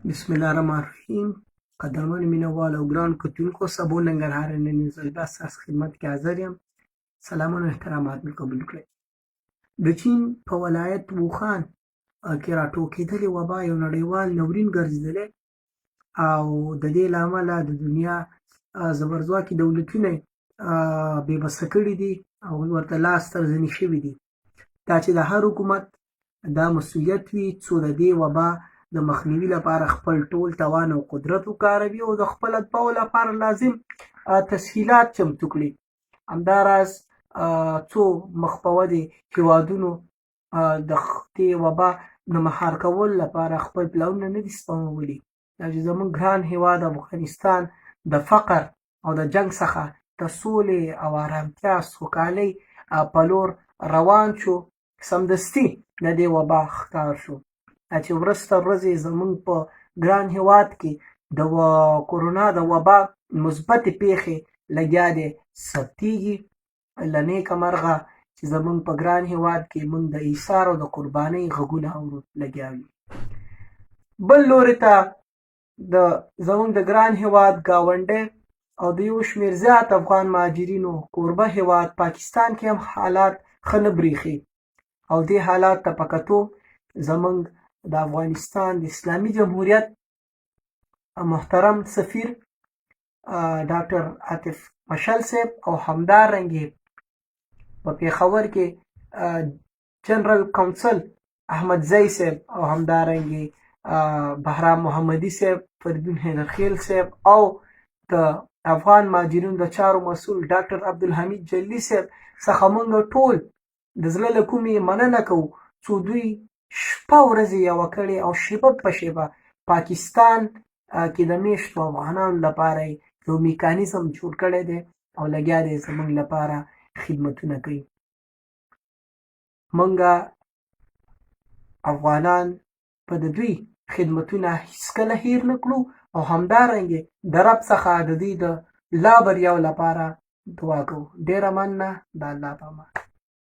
بسم الله الرحمن الرحیم. قدرمن مینوال او ګران کتونکو سبو ننګرهار نن ځل بیا ستاسو خدمت کې حاضر یم. سلامونه او احترامات مې قبول کړئ. د چین په ولایت ووخان کې راټوکېدلې وبا یو نړیوال ناورین ګرځېدلی او د دې له امله د دنیا زبرځواکي دولتونه بې بسه کړي دي او ورته لاس تر زنې شوي دي. دا چې د هر حکومت دا مسؤلیت وي څو د دې وبا د مخنیوي لپاره خپل ټول توان او قدرت وکاروي او د خپل اتباعو لپاره لازم تسهیلات چمتو کړي. همداراز څو مخ په ودې هېوادونو د دې وبا د مهار کولو لپاره خپل پلانونه نه دي سپمولي. دا چې زموږ ګران هېواد افغانستان د فقر او د جنګ څخه د سولې او ارامتیا سوکالۍ په لور روان شو، سمدستي د دې وبا ښکار شو. چې ورځ تر ورځې زموږ په ګران هېواد کې د کورونا د وبا مثبتې پیښې لګیا دي ثبتېږي. له نیکه مرغه چې زموږ په ګران هېواد کې موږ د ایثار او د قربانۍ غږونه اورو لګیا وي. بل لوري ته د زموږ د ګران هېواد ګاونډی او د یو شمېر زیات افغان مهاجرینو کوربه هېواد پاکستان کې هم حالات ښه نه برېښي او دې حالات ته په کتو زموږ د افغانستان د اسلامي جمهوریت محترم سفیر ډاکټر عاطف مشل صاحب او همدارنګې په پېښور کې جنرال کونسل احمدزی صاحب او همدارنګې بهرام محمدي صاحب، فریدون حیدرخیل صاحب او د افغان مهاجرینو د چارو مسؤل ډاکټر عبدالحمید جلي صاحب څخه موږ ټول د زړه له کومې مننه کوو څو دوی شپه ورځې یوه کړې او شیبه په شیبه پاکستان کې د میشتو افغانانو لپاره یو میکانیزم جوړ کړی دی او لګیا دی زموږ لپاره خدمتونه کوي. موږ افغانان به د دوی خدمتونه هیڅکله هیر نه کړو او همدارنګې د رب څخه د دوی د لا بریاو لپاره دعا کوو. ډېره مننه. د الله په امان.